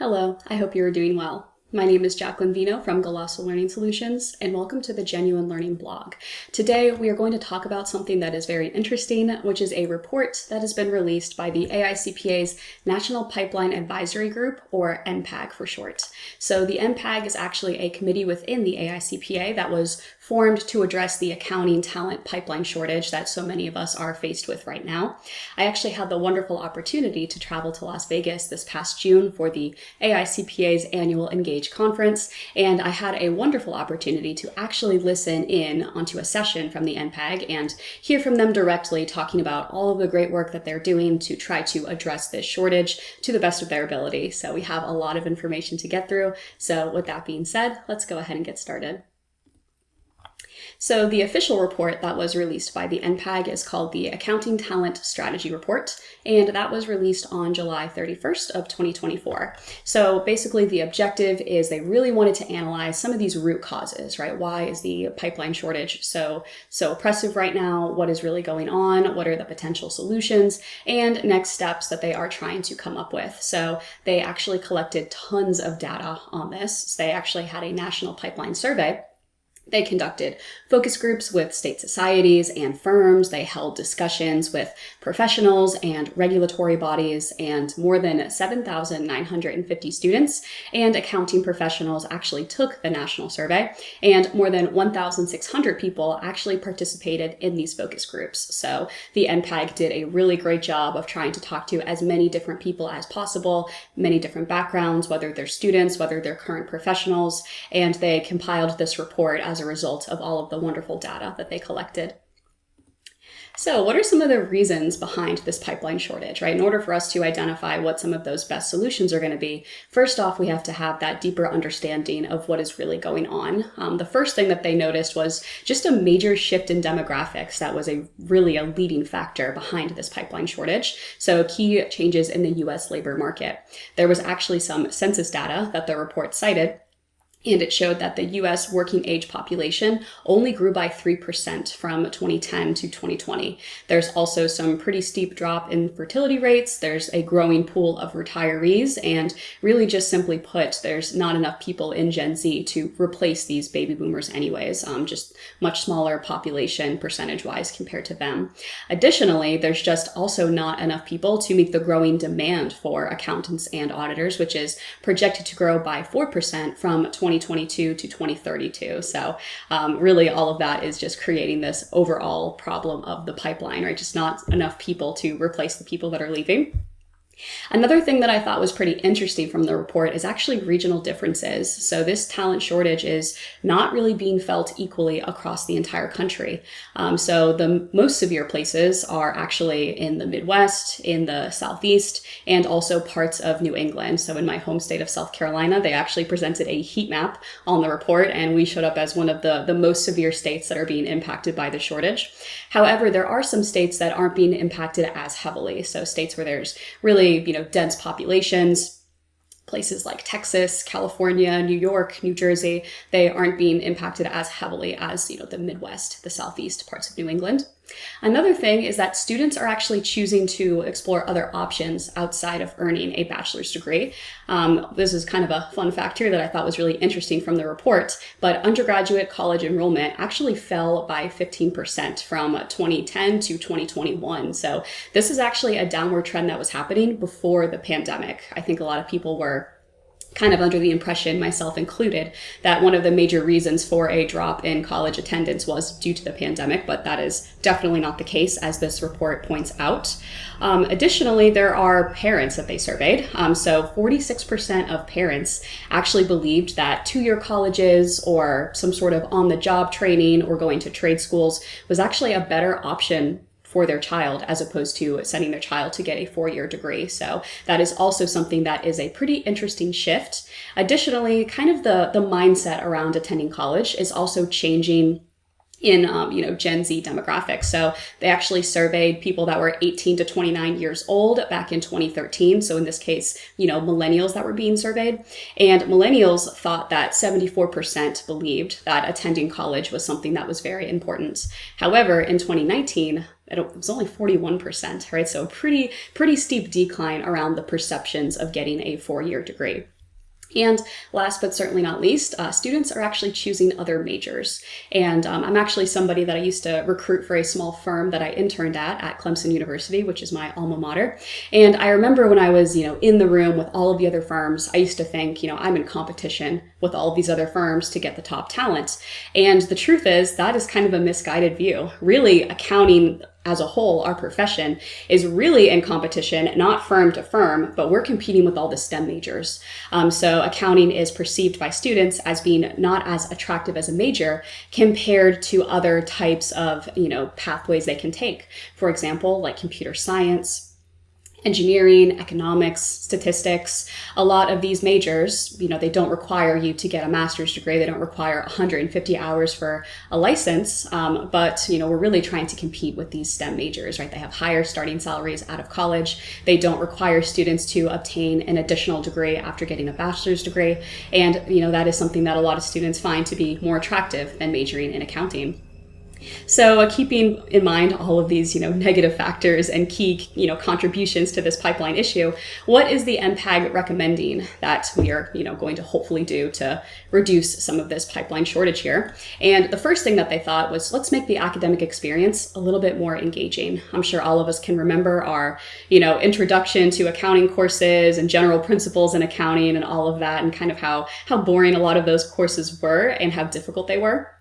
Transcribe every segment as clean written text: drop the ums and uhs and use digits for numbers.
Hello, I hope you are doing well. My name is Jacqueline Vino from Golossal Learning Solutions, and welcome to the Genuine Learning blog. Today, we are going to talk about something that is very interesting, which is a report that has been released by the AICPA's National Pipeline Advisory Group, or NPAG for short. So the NPAG is actually a committee within the AICPA that was formed to address the accounting talent pipeline shortage that so many of us are faced with right now. I actually had the wonderful opportunity to travel to Las Vegas this past June for the AICPA's annual Engage conference, and I had a wonderful opportunity to actually listen in onto a session from the NPAG and hear from them directly talking about all of the great work that they're doing to try to address this shortage to the best of their ability. So we have a lot of information to get through. So with that being said, let's go ahead and get started. So the official report that was released by the NPAG is called the Accounting Talent Strategy Report, and that was released on July 31st of 2024. So basically the objective is they really wanted to analyze some of these root causes, right? Why is the pipeline shortage so oppressive right now? What is really going on? What are the potential solutions and next steps that they are trying to come up with? So they actually collected tons of data on this. So they actually had a national pipeline survey. They conducted focus groups with state societies and firms. They held discussions with professionals and regulatory bodies, and more than 7,950 students and accounting professionals actually took the national survey, and more than 1,600 people actually participated in these focus groups. So the NPAG did a really great job of trying to talk to as many different people as possible, many different backgrounds, whether they're students, whether they're current professionals, and they compiled this report as a result of all of the wonderful data that they collected. So what are some of the reasons behind this pipeline shortage, right? In order for us to identify what some of those best solutions are going to be, first off, we have to have that deeper understanding of what is really going on. The first thing that they noticed was just a major shift in demographics that was really a leading factor behind this pipeline shortage. So key changes in the US labor market. There was actually some census data that the report cited, and it showed that the US working age population only grew by 3% from 2010 to 2020. There's also some pretty steep drop in fertility rates. There's a growing pool of retirees, and really just simply put, there's not enough people in Gen Z to replace these baby boomers anyways, just much smaller population percentage-wise compared to them. Additionally, there's just also not enough people to meet the growing demand for accountants and auditors, which is projected to grow by 4% from 2022 to 2032. So really all of that is just creating this overall problem of the pipeline, right? Just not enough people to replace the people that are leaving. Another thing that I thought was pretty interesting from the report is actually regional differences. So this talent shortage is not really being felt equally across the entire country. So the most severe places are actually in the Midwest, in the Southeast, and also parts of New England. So in my home state of South Carolina, they actually presented a heat map on the report, and we showed up as one of the most severe states that are being impacted by the shortage. However, there are some states that aren't being impacted as heavily. So states where there's really dense populations, places like Texas, California, New York, New Jersey, they aren't being impacted as heavily as, the Midwest, the Southeast, parts of New England. Another thing is that students are actually choosing to explore other options outside of earning a bachelor's degree. This is kind of a fun fact here that I thought was really interesting from the report, but undergraduate college enrollment actually fell by 15% from 2010 to 2021. So this is actually a downward trend that was happening before the pandemic. I think a lot of people were kind of under the impression, myself included, that one of the major reasons for a drop in college attendance was due to the pandemic, but that is definitely not the case, as this report points out. Additionally, there are parents that they surveyed. So 46% of parents actually believed that two-year colleges or some sort of on-the-job training or going to trade schools was actually a better option for their child, as opposed to sending their child to get a four-year degree. So that is also something that is a pretty interesting shift. Additionally, kind of the mindset around attending college is also changing in Gen Z demographics. So they actually surveyed people that were 18 to 29 years old back in 2013. So in this case, millennials that were being surveyed. And millennials thought that 74% believed that attending college was something that was very important. However, in 2019, it was only 41%, right? So a pretty steep decline around the perceptions of getting a four-year degree. And last but certainly not least, students are actually choosing other majors. And I'm actually somebody that I used to recruit for a small firm that I interned at Clemson University, which is my alma mater. And I remember when I was, in the room with all of the other firms, I used to think, I'm in competition with all of these other firms to get the top talent. And the truth is that is kind of a misguided view. Really, accounting as a whole, our profession is really in competition, not firm to firm, but we're competing with all the STEM majors. So accounting is perceived by students as being not as attractive as a major compared to other types of, pathways they can take. For example, like computer science, engineering, economics, statistics. A lot of these majors, they don't require you to get a master's degree. They don't require 150 hours for a license. But we're really trying to compete with these STEM majors, right? They have higher starting salaries out of college. They don't require students to obtain an additional degree after getting a bachelor's degree. And, that is something that a lot of students find to be more attractive than majoring in accounting. So keeping in mind all of these, negative factors and key, contributions to this pipeline issue, what is the NPAG recommending that we are, going to hopefully do to reduce some of this pipeline shortage here? And the first thing that they thought was, let's make the academic experience a little bit more engaging. I'm sure all of us can remember our, introduction to accounting courses and general principles in accounting and all of that, and kind of how boring a lot of those courses were and how difficult they were.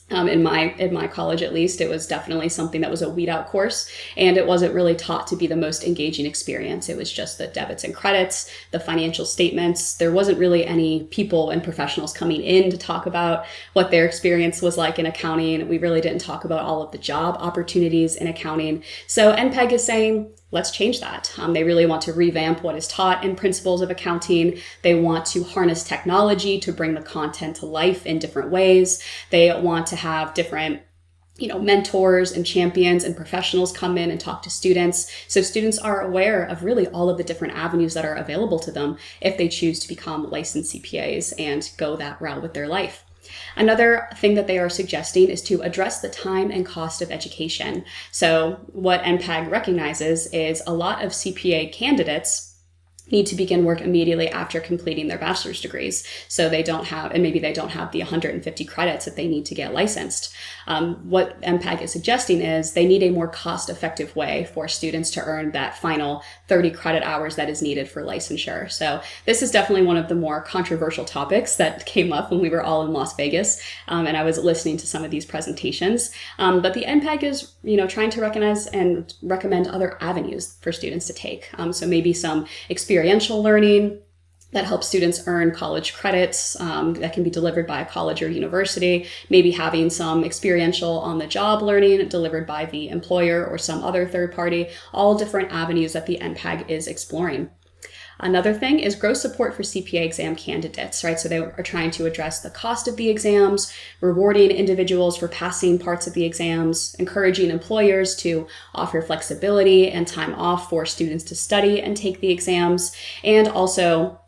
In my college, at least, it was definitely something that was a weed out course, and it wasn't really taught to be the most engaging experience. It was just the debits and credits, the financial statements. There wasn't really any people and professionals coming in to talk about what their experience was like in accounting. We really didn't talk about all of the job opportunities in accounting. So NPAG is saying, let's change that. They really want to revamp what is taught in principles of accounting. They want to harness technology to bring the content to life in different ways. They want to have different mentors and champions and professionals come in and talk to students. So students are aware of really all of the different avenues that are available to them if they choose to become licensed CPAs and go that route with their life. Another thing that they are suggesting is to address the time and cost of education. So what NPAG recognizes is a lot of CPA candidates need to begin work immediately after completing their bachelor's degrees. So they don't have the 150 credits that they need to get licensed. What NPAG is suggesting is they need a more cost-effective way for students to earn that final 30 credit hours that is needed for licensure. So this is definitely one of the more controversial topics that came up when we were all in Las Vegas, and I was listening to some of these presentations. But the NPAG is, trying to recognize and recommend other avenues for students to take. So maybe some experiential learning that helps students earn college credits that can be delivered by a college or university, maybe having some experiential on-the-job learning delivered by the employer or some other third party, all different avenues that the NPAG is exploring. Another thing is grow support for CPA exam candidates, right? So they are trying to address the cost of the exams, rewarding individuals for passing parts of the exams, encouraging employers to offer flexibility and time off for students to study and take the exams, and also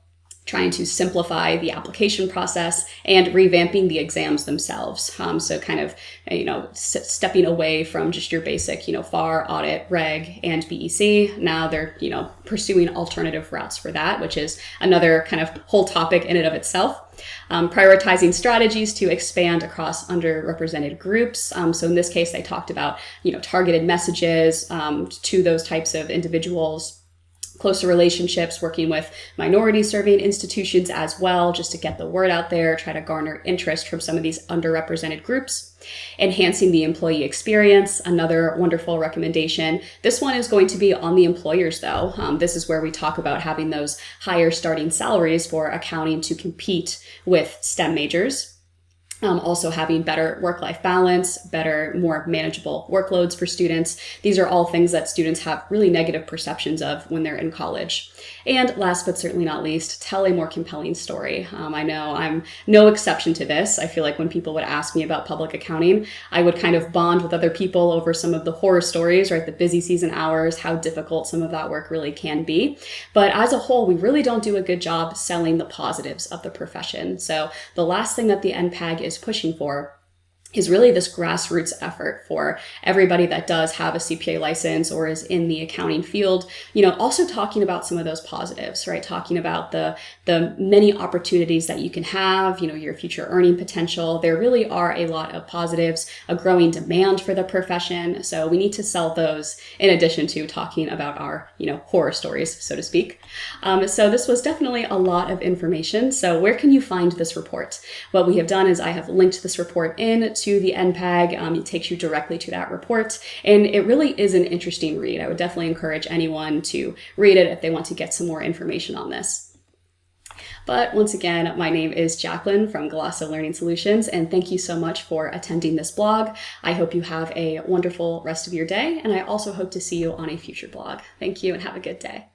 trying to simplify the application process and revamping the exams themselves. So kind of, stepping away from just your basic, FAR, audit, reg, and BEC. Now they're, pursuing alternative routes for that, which is another kind of whole topic in and of itself. Prioritizing strategies to expand across underrepresented groups. So in this case, they talked about, targeted messages to those types of individuals, closer relationships, working with minority serving institutions as well, just to get the word out there, try to garner interest from some of these underrepresented groups. Enhancing the employee experience, another wonderful recommendation. This one is going to be on the employers though. This is where we talk about having those higher starting salaries for accounting to compete with STEM majors. Also having better work-life balance, better, more manageable workloads for students. These are all things that students have really negative perceptions of when they're in college. And last but certainly not least, tell a more compelling story. I know I'm no exception to this. I feel like when people would ask me about public accounting, I would kind of bond with other people over some of the horror stories, right? The busy season hours, how difficult some of that work really can be. But as a whole, we really don't do a good job selling the positives of the profession. So the last thing that the NPAG is pushing for is really this grassroots effort for everybody that does have a CPA license or is in the accounting field, also talking about some of those positives, right? Talking about the many opportunities that you can have, your future earning potential. There really are a lot of positives, a growing demand for the profession. So we need to sell those in addition to talking about our, horror stories, so to speak. So this was definitely a lot of information. So where can you find this report? What we have done is I have linked this report in to the NPAG. It takes you directly to that report, and it really is an interesting read. I would definitely encourage anyone to read it if they want to get some more information on this. But once again, my name is Jacqueline from Galasso Learning Solutions, and thank you so much for attending this blog. I hope you have a wonderful rest of your day, and I also hope to see you on a future blog. Thank you and have a good day.